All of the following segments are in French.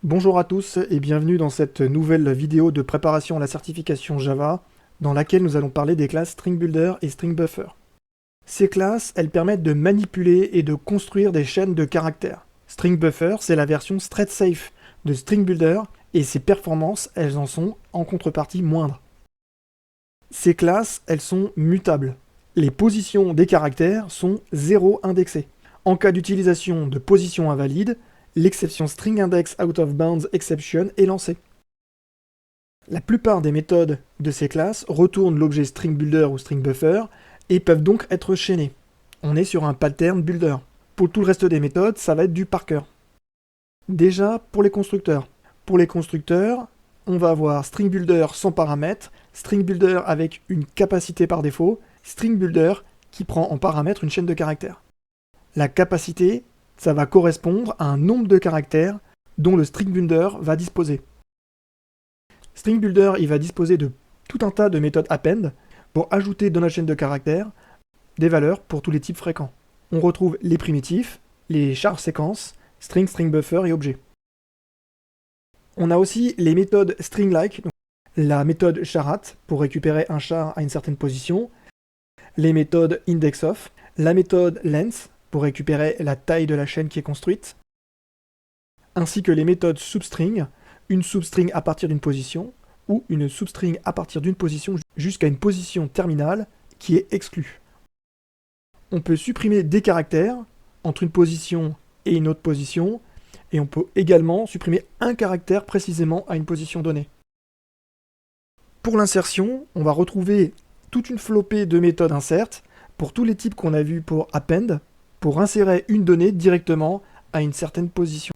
Bonjour à tous et bienvenue dans cette nouvelle vidéo de préparation à la certification Java, dans laquelle nous allons parler des classes String Builder et String Buffer. Ces classes, elles permettent de manipuler et de construire des chaînes de caractères. String Buffer, c'est la version straight safe de String Builder, et ses performances, elles en sont en contrepartie moindres. Ces classes, elles sont mutables. Les positions des caractères sont 0 indexées. En cas d'utilisation de position invalide, l'exception string index out of bounds exception est lancée. La plupart des méthodes de ces classes retournent l'objet string builder ou string buffer et peuvent donc être chaînées. On est sur un pattern builder. Pour tout le reste des méthodes, ça va être du par cœur. Déjà, pour les constructeurs. Pour les constructeurs, on va avoir string builder sans paramètres, string builder avec une capacité par défaut, string builder qui prend en paramètre une chaîne de caractères. La capacité, ça va correspondre à un nombre de caractères dont le string builder va disposer. String builder, il va disposer de tout un tas de méthodes append pour ajouter dans la chaîne de caractères des valeurs pour tous les types fréquents. On retrouve les primitifs, les chars séquences, string, string buffer et objet. On a aussi les méthodes string-like, la méthode charat pour récupérer un char à une certaine position, les méthodes indexOf, la méthode length pour récupérer la taille de la chaîne qui est construite, ainsi que les méthodes substring, une substring à partir d'une position, ou une substring à partir d'une position jusqu'à une position terminale qui est exclue. On peut supprimer des caractères entre une position et une autre position, et on peut également supprimer un caractère précisément à une position donnée. Pour l'insertion, on va retrouver toute une flopée de méthodes insert pour tous les types qu'on a vus pour append, pour insérer une donnée directement à une certaine position.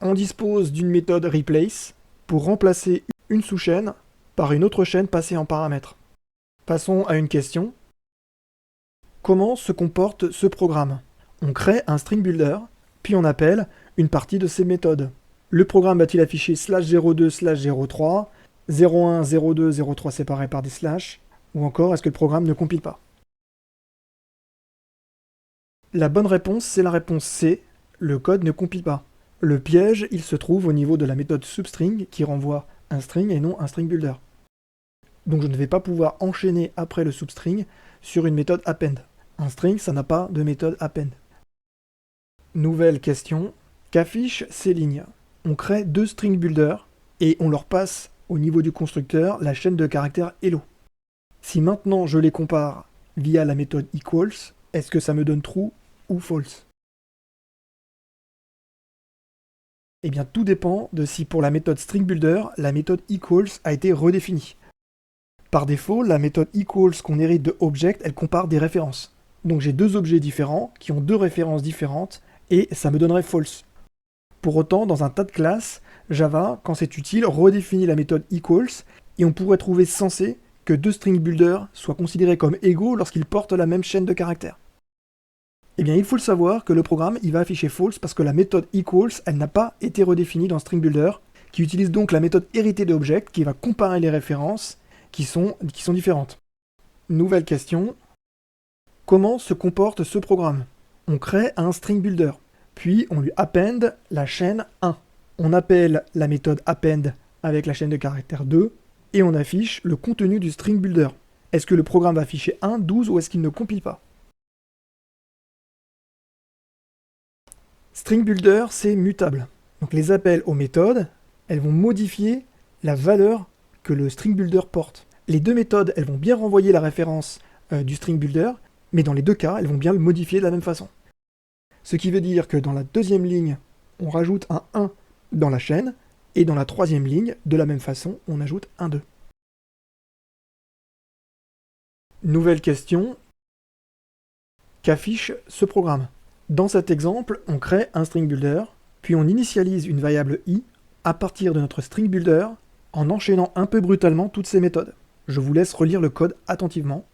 On dispose d'une méthode replace pour remplacer une sous-chaîne par une autre chaîne passée en paramètres. Passons à une question. Comment se comporte ce programme? On crée un string builder, puis on appelle une partie de ces méthodes. Le programme va-t-il afficher /02/03, 01, 02, 03 séparés par des slash, ou encore est-ce que le programme ne compile pas? La bonne réponse, c'est la réponse C, le code ne compile pas. Le piège, il se trouve au niveau de la méthode substring qui renvoie un string et non un string builder. Donc je ne vais pas pouvoir enchaîner après le substring sur une méthode append. Un string, ça n'a pas de méthode append. Nouvelle question. Qu'affichent ces lignes? On crée deux string builders et on leur passe au niveau du constructeur la chaîne de caractères hello. Si maintenant je les compare via la méthode equals, est-ce que ça me donne true ou false? Eh bien, tout dépend de si pour la méthode stringBuilder, la méthode equals a été redéfinie. Par défaut, la méthode equals qu'on hérite de object, elle compare des références. Donc j'ai deux objets différents qui ont deux références différentes et ça me donnerait false. Pour autant, dans un tas de classes, Java, quand c'est utile, redéfinit la méthode equals et on pourrait trouver censé que deux string builders soient considérés comme égaux lorsqu'ils portent la même chaîne de caractères. Eh bien, il faut le savoir que le programme, il va afficher false parce que la méthode equals, elle n'a pas été redéfinie dans String Builder, qui utilise donc la méthode héritée de object, qui va comparer les références qui sont différentes. Nouvelle question. Comment se comporte ce programme? On crée un String Builder, puis on lui append la chaîne 1. On appelle la méthode append avec la chaîne de caractères 2, et on affiche le contenu du String Builder. Est-ce que le programme va afficher 1, 12 ou est-ce qu'il ne compile pas? String Builder, c'est mutable. Donc les appels aux méthodes, elles vont modifier la valeur que le String Builder porte. Les deux méthodes, elles vont bien renvoyer la référence du String Builder, mais dans les deux cas, elles vont bien le modifier de la même façon. Ce qui veut dire que dans la deuxième ligne, on rajoute un 1 dans la chaîne, et dans la troisième ligne, de la même façon, on ajoute un 2. Nouvelle question. Qu'affiche ce programme? Dans cet exemple, on crée un string builder, puis on initialise une variable i à partir de notre string builder en enchaînant un peu brutalement toutes ces méthodes. Je vous laisse relire le code attentivement.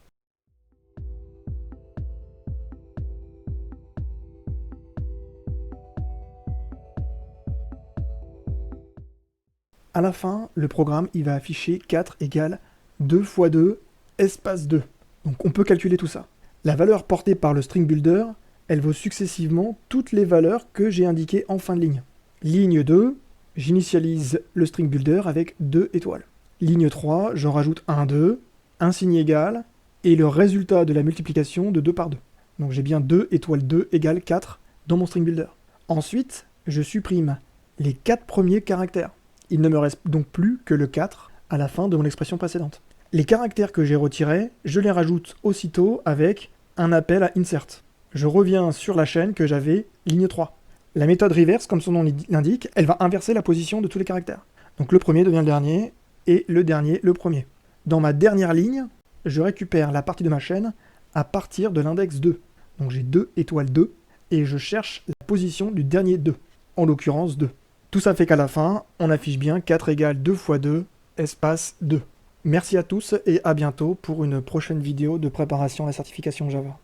À la fin, le programme il va afficher 4 égale 2 fois 2 espace 2. Donc on peut calculer tout ça. La valeur portée par le string builder, elle vaut successivement toutes les valeurs que j'ai indiquées en fin de ligne. Ligne 2, j'initialise le string builder avec 2 étoiles. Ligne 3, j'en rajoute un 2, un signe égal, et le résultat de la multiplication de 2 par 2. Donc j'ai bien 2 étoile 2 égale 4 dans mon string builder. Ensuite, je supprime les 4 premiers caractères. Il ne me reste donc plus que le 4 à la fin de mon expression précédente. Les caractères que j'ai retirés, je les rajoute aussitôt avec un appel à insert. Je reviens sur la chaîne que j'avais, ligne 3. La méthode reverse, comme son nom l'indique, elle va inverser la position de tous les caractères. Donc le premier devient le dernier, et le dernier le premier. Dans ma dernière ligne, je récupère la partie de ma chaîne à partir de l'index 2. Donc j'ai 2 étoile 2, et je cherche la position du dernier 2, en l'occurrence 2. Tout ça fait qu'à la fin, on affiche bien 4 égale 2 fois 2, espace 2. Merci à tous et à bientôt pour une prochaine vidéo de préparation à la certification Java.